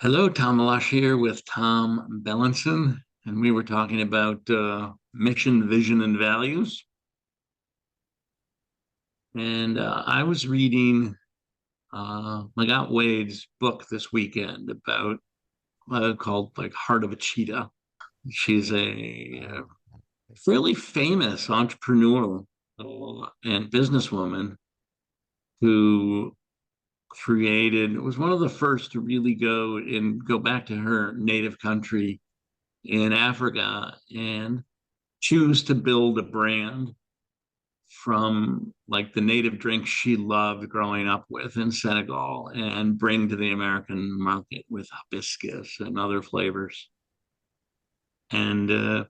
Hello, Tom Malash here with Tom Bellinson, and we were talking about with Tom Bellinson, and we were talking about mission, vision, and values. And I was reading Magat Wade's book this weekend about called like Heart of a Cheetah. She's a fairly famous entrepreneur and businesswoman who was one of the first to really go back to her native country in Africa and choose to build a brand from like the native drinks she loved growing up with in Senegal and bring to the American market with hibiscus and other flavors. And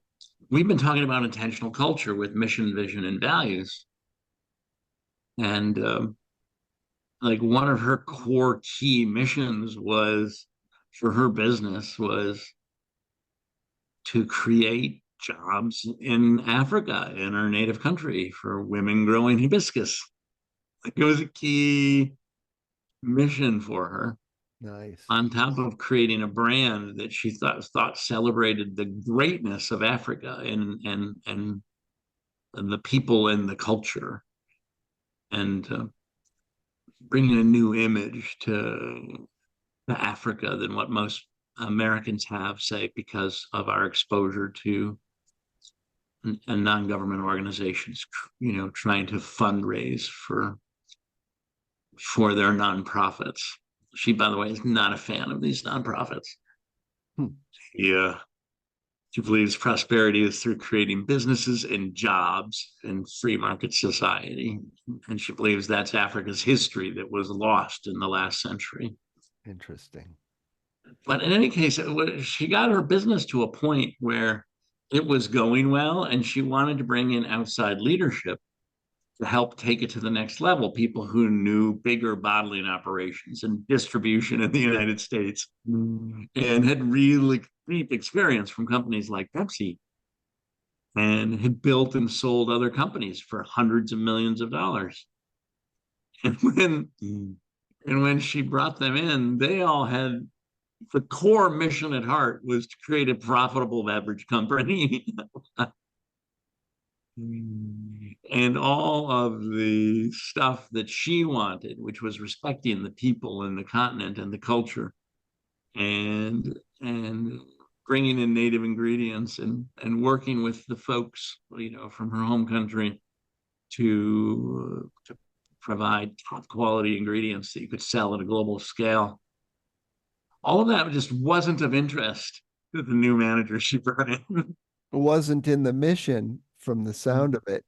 we've been talking about intentional culture with mission, vision, and values. And like one of her core key missions was for her business was to create jobs in Africa, in our native country, for women growing hibiscus. It was a key mission for her. Nice. On top of creating a brand that she thought celebrated the greatness of Africa and the people and the culture, and bringing a new image to Africa than what most Americans have, say, because of our exposure to and non-government organizations, trying to fundraise for their nonprofits. She, by the way, is not a fan of these nonprofits. Hmm. Yeah, she believes prosperity is through creating businesses and jobs in free market society, and she believes that's Africa's history that was lost in the last century. Interesting. But in any case, she got her business to a point where it was going well, and she wanted to bring in outside leadership to help take it to the next level. People who knew bigger bottling operations and distribution in the United States and had really deep experience from companies like Pepsi and had built and sold other companies for hundreds of millions of dollars. And when she brought them in, they all had the core mission at heart was to create a profitable beverage company. And all of the stuff that she wanted, which was respecting the people and the continent and the culture, and bringing in native ingredients and working with the folks, from her home country to provide top quality ingredients that you could sell at a global scale. All of that just wasn't of interest to the new manager she brought in. Wasn't in the mission from the sound of it.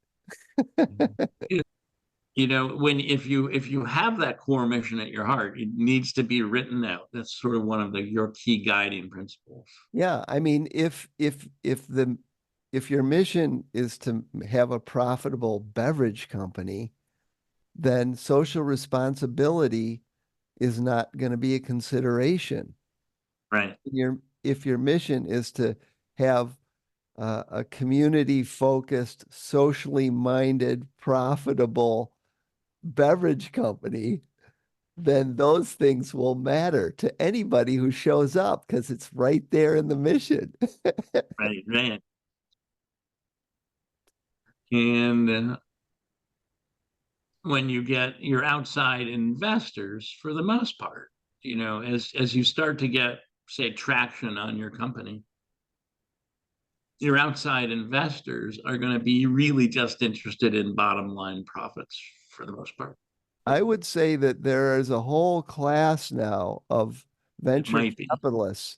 When if you have that core mission at your heart, it needs to be written out. That's sort of one of your key guiding principles. Yeah, I mean, if your mission is to have a profitable beverage company, then social responsibility is not going to be a consideration. Right. If your mission is to have a community-focused, socially minded, profitable beverage company, then those things will matter to anybody who shows up because it's right there in the mission. Right. Right. And when you get your outside investors, for the most part, as you start to get, say, traction on your company, your outside investors are going to be really just interested in bottom line profits for the most part. I would say that there is a whole class now of It venture might be. capitalists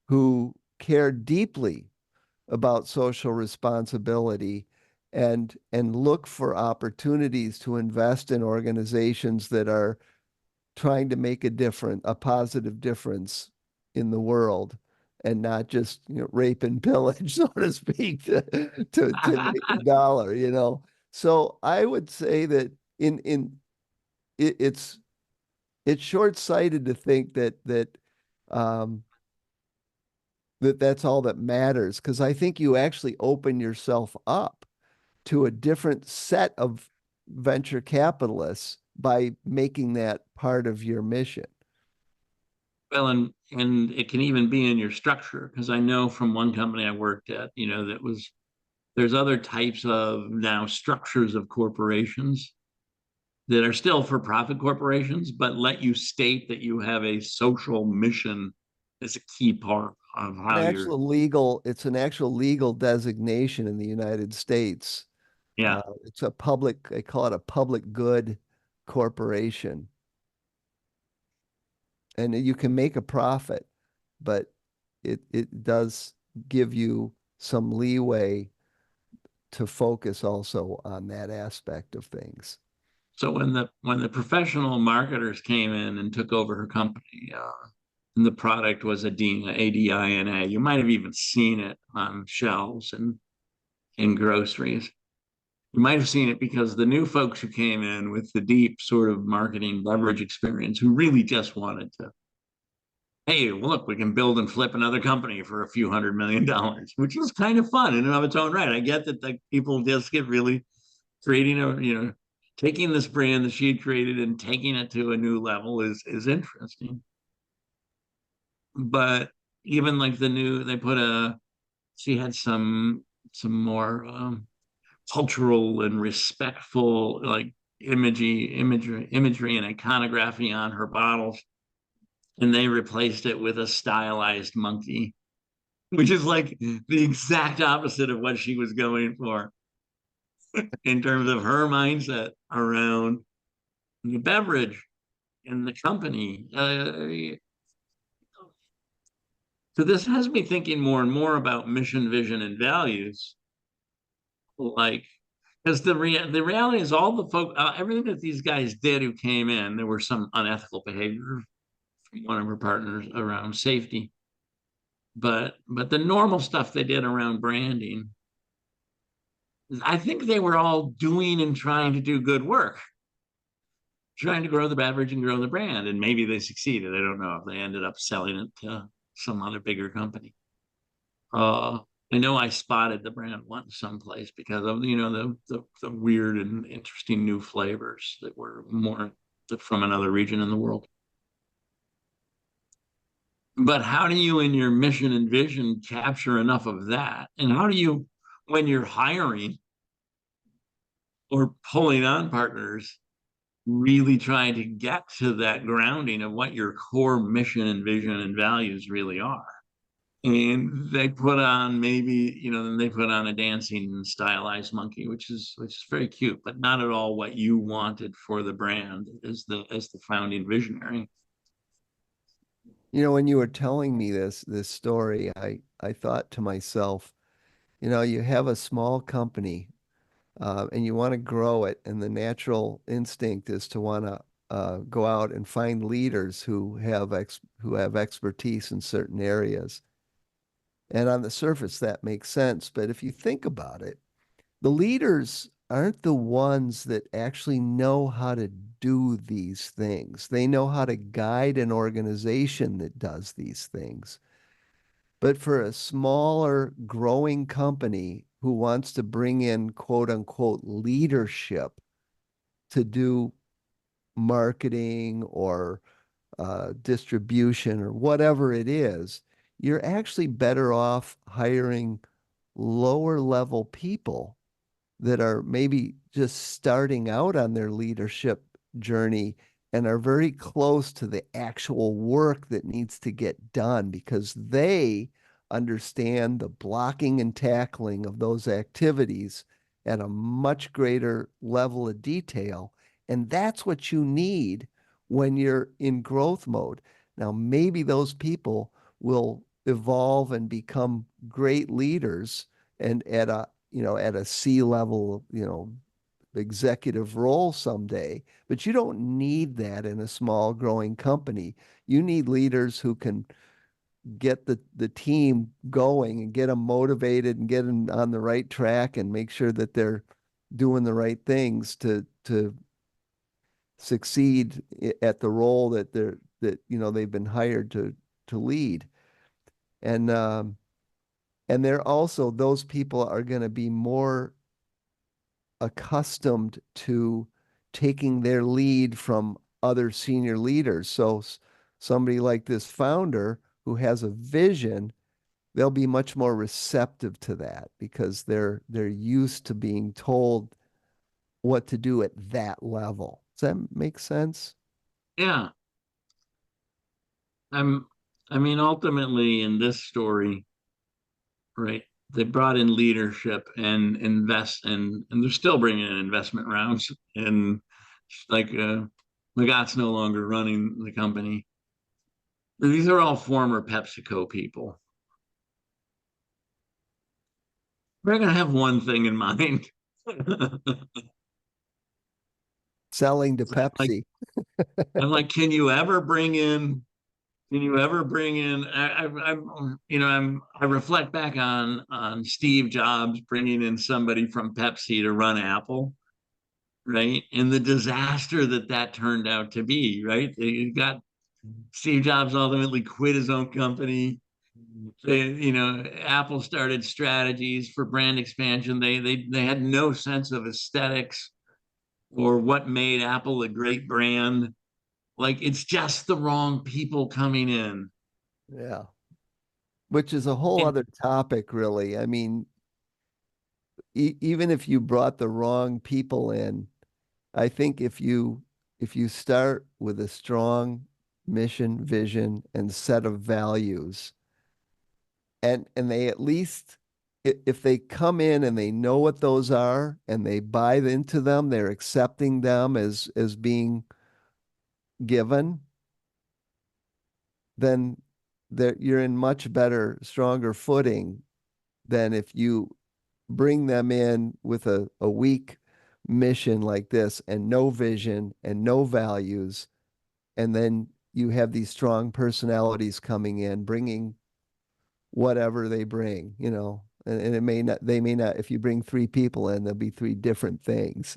who care deeply about social responsibility and look for opportunities to invest in organizations that are trying to make a positive difference in the world and not just, rape and pillage, so to speak, to make a dollar, So I would say that in it, it's short-sighted to think um, that's all that matters, because I think you actually open yourself up to a different set of venture capitalists by making that part of your mission. Well, and it can even be in your structure, because I know from one company I worked at, that was there's other types of now structures of corporations that are still for profit corporations, but let you state that you have a social mission as a key part of An how you're, actual legal, it's an actual legal designation in the United States. yeah. It's a public, they call it a public good corporation. And you can make a profit, but it does give you some leeway to focus also on that aspect of things. So when the professional marketers came in and took over her company, and the product was Adina, ADINA, you might have even seen it on shelves and in groceries. You might have seen it because the new folks who came in with the deep sort of marketing leverage experience, who really just wanted to, hey, look, we can build and flip another company for a few $100 million, which is kind of fun in and of its own right. I get that the people just get really creating taking this brand that she created and taking it to a new level is interesting. But even like they put she had some more cultural and respectful like imagery and iconography on her bottles, and they replaced it with a stylized monkey, which is like the exact opposite of what she was going for in terms of her mindset around the beverage and the company. So this has me thinking more and more about mission, vision, and values. Like, because the reality is, all the folk, everything that these guys did who came in, there were some unethical behavior from one of her partners around safety, but the normal stuff they did around branding, I think they were all doing and trying to do good work, trying to grow the beverage and grow the brand, and maybe they succeeded. I don't know if they ended up selling it to some other bigger company. Uh, I know I spotted the brand once someplace because of the weird and interesting new flavors that were more from another region in the world. But how do you, in your mission and vision, capture enough of that? And how do you, when you're hiring or pulling on partners, really trying to get to that grounding of what your core mission and vision and values really are? And they put on maybe, then they put on a dancing stylized monkey, which is very cute, but not at all what you wanted for the brand as the founding visionary. When you were telling me this story, I thought to myself, you have a small company, and you want to grow it, and the natural instinct is to want to go out and find leaders who have expertise in certain areas. And on the surface, that makes sense. But if you think about it, the leaders aren't the ones that actually know how to do these things. They know how to guide an organization that does these things. But for a smaller, growing company who wants to bring in quote unquote leadership to do marketing or distribution or whatever it is, you're actually better off hiring lower level people that are maybe just starting out on their leadership journey and are very close to the actual work that needs to get done because they understand the blocking and tackling of those activities at a much greater level of detail. And that's what you need when you're in growth mode. Now, maybe those people will evolve and become great leaders and at a C level, executive role someday, but you don't need that in a small growing company. You need leaders who can get the team going and get them motivated and get them on the right track and make sure that they're doing the right things to succeed at the role they've been hired to lead. And they're also, those people are going to be more accustomed to taking their lead from other senior leaders. So somebody like this founder who has a vision, they'll be much more receptive to that because they're used to being told what to do at that level. Does that make sense? Yeah. I'm, I mean, ultimately in this story, right, they brought in leadership and and they're still bringing in investment rounds. And like, Magat's no longer running the company. These are all former PepsiCo people. We're going to have one thing in mind. Selling to Like, Pepsi. I'm like, can you ever bring in? I reflect back on Steve Jobs bringing in somebody from Pepsi to run Apple, right? And the disaster that turned out to be, right? They got Steve Jobs ultimately quit his own company. Apple started strategies for brand expansion. They had no sense of aesthetics or what made Apple a great brand. Like, it's just the wrong people coming in. Yeah. Which is a whole And other topic, really. I mean, even if you brought the wrong people in, I think if you start with a strong mission, vision, and set of values, and they at least if they come in and they know what those are and they buy into them, they're accepting them as being given, then you're in much better, stronger footing than if you bring them in with a weak mission like this and no vision and no values. And then you have these strong personalities coming in, bringing whatever they bring, and they may not, if you bring three people in, there'll be three different things.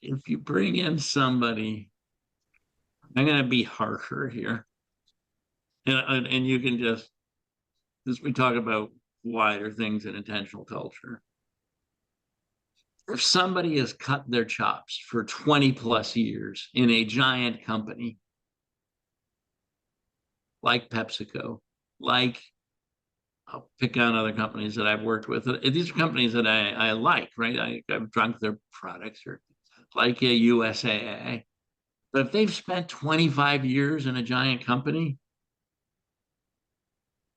if you bring in somebody, I'm going to be harsher here. And you can just, as we talk about wider things in intentional culture, if somebody has cut their chops for 20 plus years in a giant company like PepsiCo, like I'll pick on other companies that I've worked with. These are companies that I like, right? I've drunk their products, or like a USAA. But if they've spent 25 years in a giant company,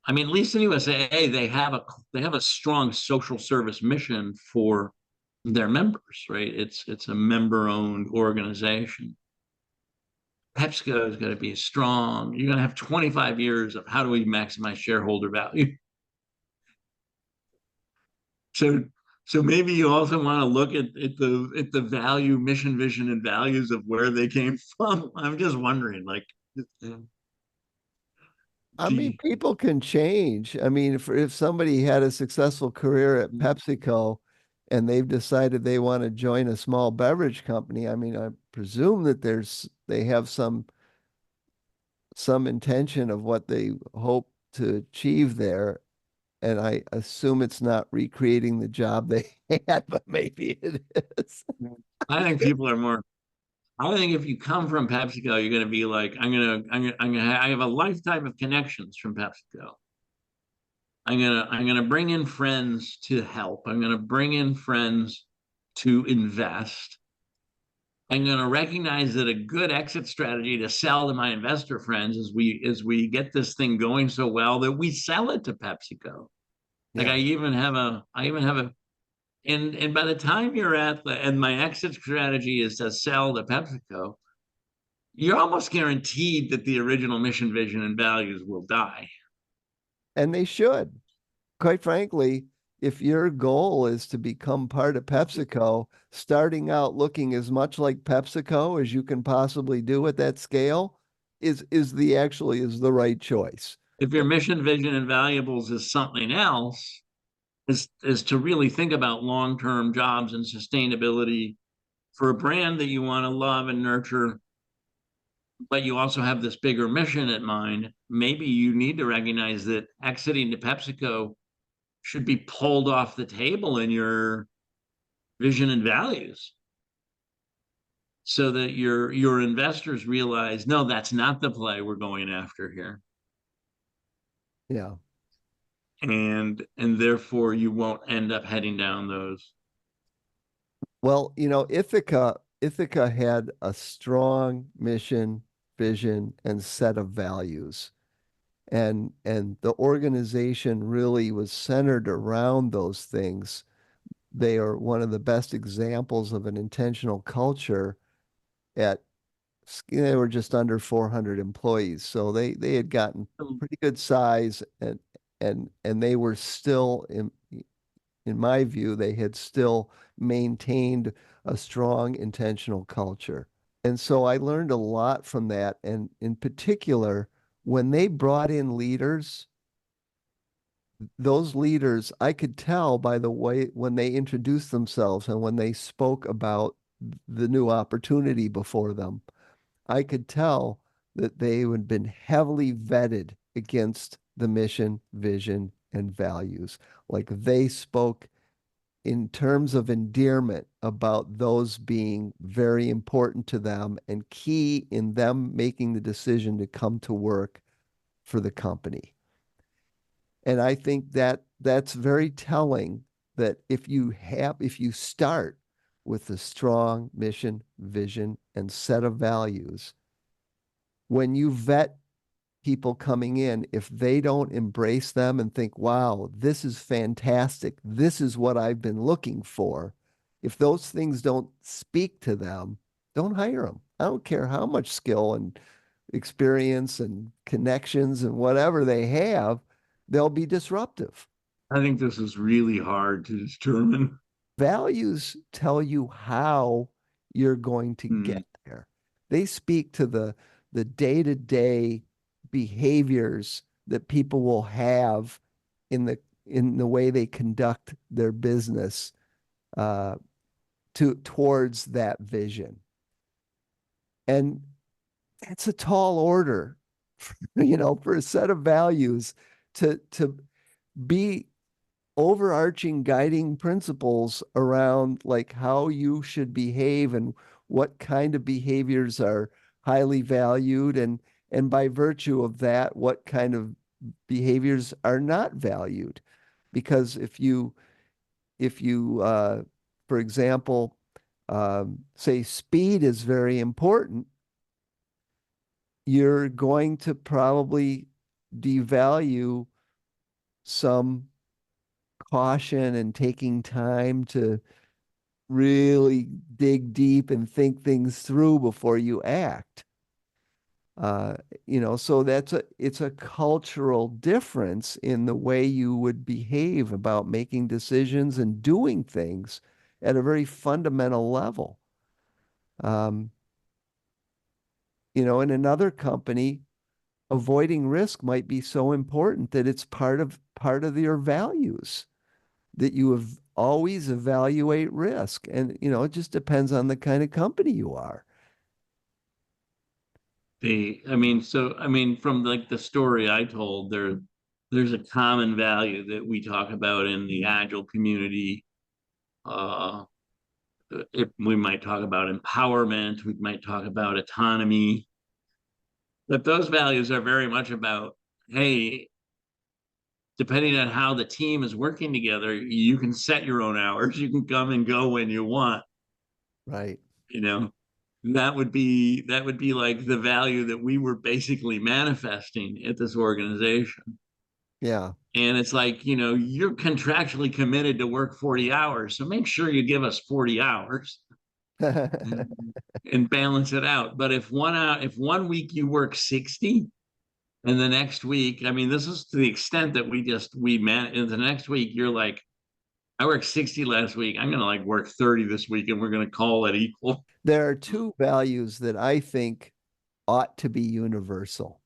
I mean, at least in USAA, they have a strong social service mission for their members, right? It's a member-owned organization. PepsiCo is going to be strong. You're going to have 25 years of how do we maximize shareholder value. So so maybe you also want to look at the value, mission, vision, and values of where they came from. I'm just wondering, like, I mean, gee, people can change. I mean, if somebody had a successful career at PepsiCo and they've decided they want to join a small beverage company, I mean, I presume that they have some intention of what they hope to achieve there. And I assume it's not recreating the job they had, but maybe it is. I think people are more. I think if you come from PepsiCo, you're going to be like, I have a lifetime of connections from PepsiCo. I'm gonna bring in friends to help. I'm gonna bring in friends to invest. I'm going to recognize that a good exit strategy to sell to my investor friends is we get this thing going so well that we sell it to PepsiCo. Like, Yeah. I even have a and by the time you're and my exit strategy is to sell to PepsiCo, you're almost guaranteed that the original mission, vision, and values will die. And they should. Quite frankly, if your goal is to become part of PepsiCo, starting out looking as much like PepsiCo as you can possibly do at that scale is the right choice. If your mission, vision, and valuables is something else, is to really think about long-term jobs and sustainability for a brand that you want to love and nurture, but you also have this bigger mission in mind. Maybe you need to recognize that exiting to PepsiCo should be pulled off the table in your vision and values. so that your investors realize, no, that's not the play we're going after here. Yeah. And therefore you won't end up heading down those. Well, Ithaca had a strong mission, vision, and set of values. And the organization really was centered around those things. They are one of the best examples of an intentional culture at they were just under 400 employees. So they had gotten pretty good size and they were still in my view, they had still maintained a strong intentional culture. And so I learned a lot from that. And in particular, when they brought in leaders, those leaders, I could tell by the way when they introduced themselves and when they spoke about the new opportunity before them, I could tell that they had been heavily vetted against the mission, vision, and values. Like they spoke in terms of endearment about those being very important to them and key in them making the decision to come to work for the company. And I think that that's very telling that if you start with a strong mission, vision, and set of values, when you vet people coming in, if they don't embrace them and think, wow, this is fantastic, this is what I've been looking for, if those things don't speak to them, don't hire them. I don't care how much skill and experience and connections and whatever they have, they'll be disruptive. I think this is really hard to determine. Values tell you how you're going to Hmm. get there. They speak to the day-to-day behaviors that people will have in the way they conduct their business towards that vision. And that's a tall order, for a set of values to be overarching guiding principles around like how you should behave and what kind of behaviors are highly valued and by virtue of that what kind of behaviors are not valued because if you for example say speed is very important, you're going to probably devalue some caution and taking time to really dig deep and think things through before you act. Uh, so it's a cultural difference in the way you would behave about making decisions and doing things at a very fundamental level. Um, in another company, avoiding risk might be so important that it's part of your values that you have always evaluate risk. And, it just depends on the kind of company you are. From like the story I told, there's a common value that we talk about in the Agile community. Uh, we might talk about empowerment, we might talk about autonomy, but those values are very much about, hey, depending on how the team is working together, you can set your own hours, you can come and go when you want, Right. you know. That would be like the value that we were basically manifesting at this organization. Yeah. And it's like, you're contractually committed to work 40 hours. So make sure you give us 40 hours and balance it out. But if 1 week you work 60 and the next week, this is to the extent that we man in the next week, you're like, I worked 60 last week. I'm gonna like work 30 this week and we're gonna call it equal. There are two values that I think ought to be universal.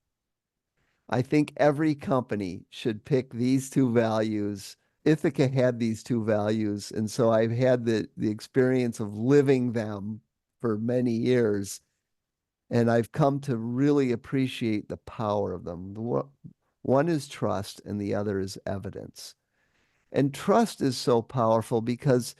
I think every company should pick these two values. Ithaca had these two values, and so I've had the experience of living them for many years, and I've come to really appreciate the power of them. One is trust, and the other is evidence. And trust is so powerful because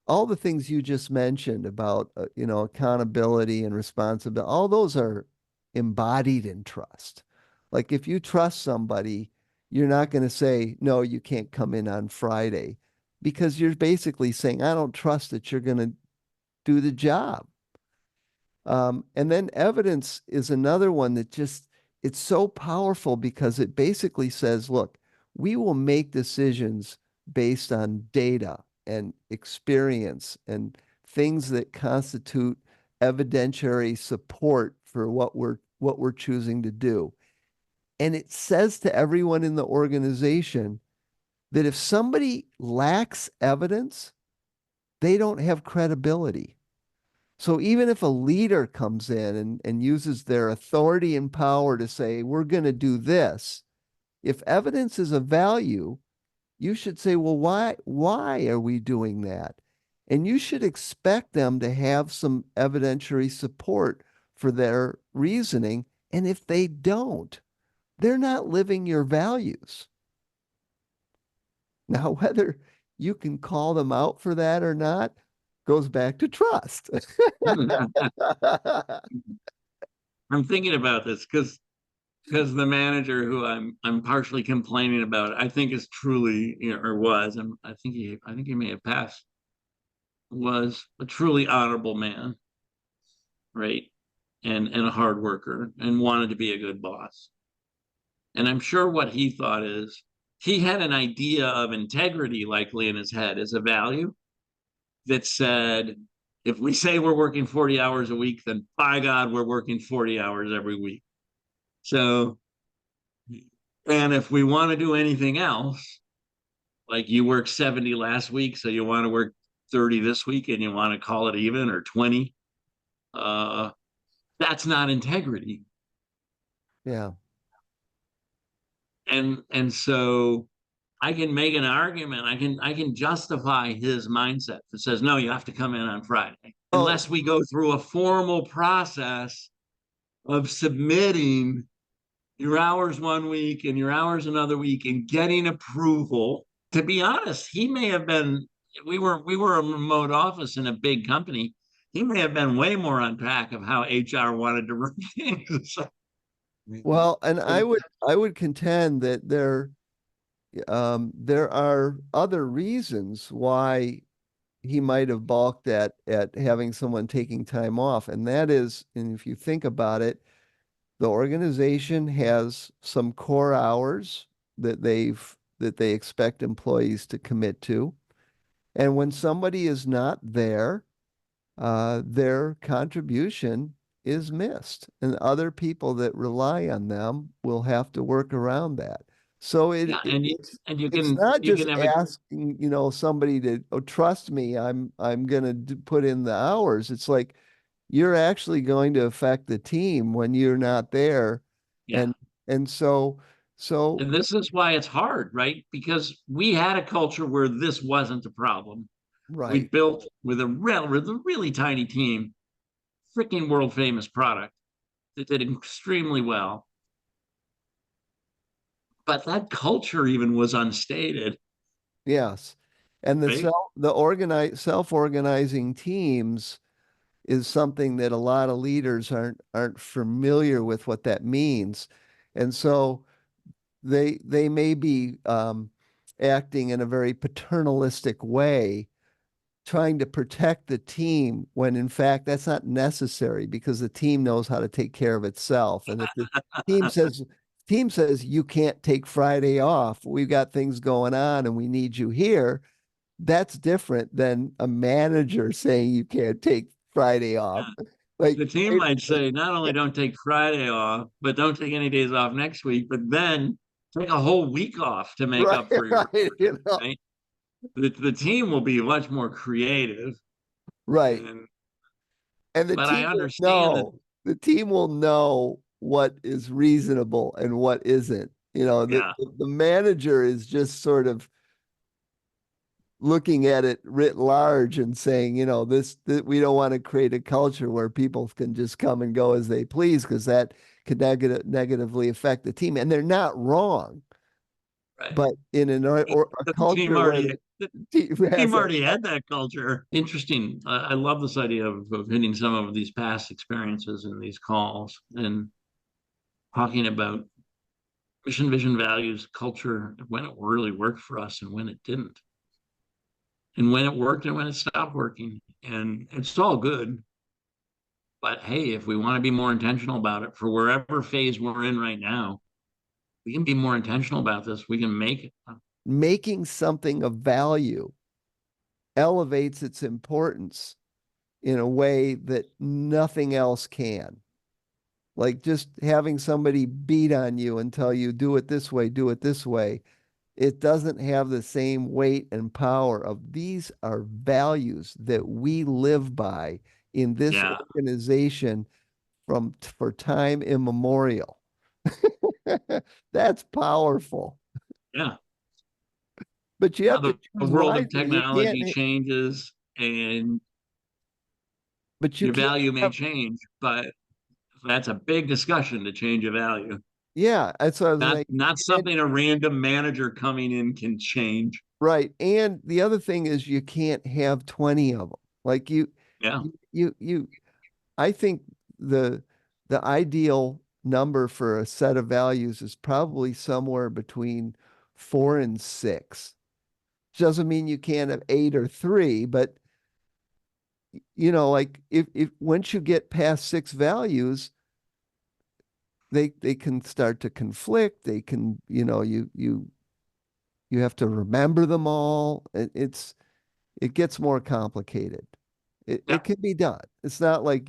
all the things you just mentioned about, accountability and responsibility, all those are embodied in trust. Like if you trust somebody, you're not going to say, no, you can't come in on Friday, because you're basically saying, I don't trust that you're going to do the job. And then evidence is another one that just, it's so powerful because it basically says, look, we will make decisions based on data and experience and things that constitute evidentiary support for what we're choosing to do. And it says to everyone in the organization that if somebody lacks evidence, they don't have credibility. So even if a leader comes in and uses their authority and power to say, we're going to do this, if evidence is of value, you should say, well, why are we doing that? And you should expect them to have some evidentiary support for their reasoning. And if they don't, they're not living your values. Now, whether you can call them out for that or not goes back to trust. I'm thinking about this because the manager who I'm partially complaining about, I think is truly, or was, and I think he may have passed, was a truly honorable man, right? And a hard worker and wanted to be a good boss. And I'm sure what he thought is he had an idea of integrity likely in his head as a value that said, if we say we're working 40 hours a week, then by God, we're working 40 hours every week. So, and if we want to do anything else, like you worked 70 last week, so you want to work 30 this week and you want to call it even or 20, uh, that's not integrity. Yeah. And so I can make an argument. I can justify his mindset that says, no, you have to come in on Friday. Oh, Unless we go through a formal process of submitting your hours one week and your hours another week and getting approval. To be honest, he may have been, we were a remote office in a big company. He may have been way more on track of how HR wanted to run things. well, and I would contend that there are other reasons why he might have balked at having someone taking time off. And that is, and if you think about it, the organization has some core hours that they expect employees to commit to. And when somebody is not there, their contribution is missed, and other people that rely on them will have to work around that. So Yeah, and you it's can not you just can have a asking, somebody to, oh, trust me, I'm gonna put in the hours. It's like you're actually going to affect the team when you're not there, yeah. and so And this is why it's hard, right? Because we had a culture where this wasn't a problem. We right. built with a really tiny team, freaking world famous product that did extremely well. But that culture even was unstated, Yes. And right? self-organizing teams is something that a lot of leaders aren't familiar with what that means. And so they may be acting in a very paternalistic way, trying to protect the team when in fact that's not necessary because the team knows how to take care of itself. And if the team says team says you can't take Friday off, we've got things going on and we need you here, that's different than a manager saying you can't take Friday off. Like, The team might say, not only don't take Friday off, but don't take any days off next week, but then take a whole week off to make right, up for your right, right? The team will be much more creative, right. and And but I understand that, the team will know what is reasonable and what isn't. yeah, The manager is just sort of looking at it writ large and saying, this we don't want to create a culture where people can just come and go as they please because that could negatively affect the team. And they're not wrong. right. But in a The team culture where already team The has team that. already had that culture. Interesting. I love this idea of hitting some of these past experiences in these calls and talking about mission, vision, values, culture, when it really worked for us and when it didn't, and when it worked and when it stopped working. And it's all good. But hey, if we want to be more intentional about it for wherever phase we're in right now, we can be more intentional about this. We can make it. Making something of value elevates its importance in a way that nothing else can. Like just having somebody beat on you and tell you, do it this way, do it this way, it doesn't have the same weight and power of these are values that we live by in this Yeah. organization for time immemorial. That's powerful. Yeah. But you Now have to the choose world of wisely. You technology can't, changes and but you your can't value may have, change, but that's a big discussion to change a value. yeah, that's what I was Not like. not And, something a random manager coming in can change. right. And the other thing is you can't have 20 of them. Like Yeah. you, I think the the ideal number for a set of values is probably somewhere between 4 and 6. Doesn't mean you can't have 8 or 3, but like if once you get past 6 values, they can start to conflict. They can, you have to remember them all. It gets more complicated. It Yeah. it can be done. It's not like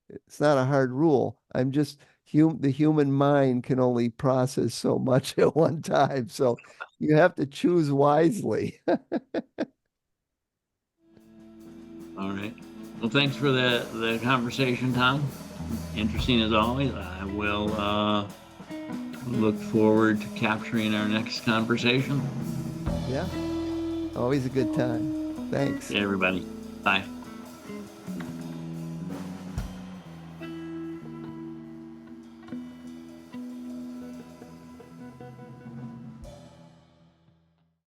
it's not a hard rule. I'm just the human mind can only process so much at one time. So you have to choose wisely. All right. Well, thanks for the conversation, Tom. Interesting as always. I will look forward to capturing our next conversation. Yeah, always a good time. Thanks. Okay, everybody. Bye.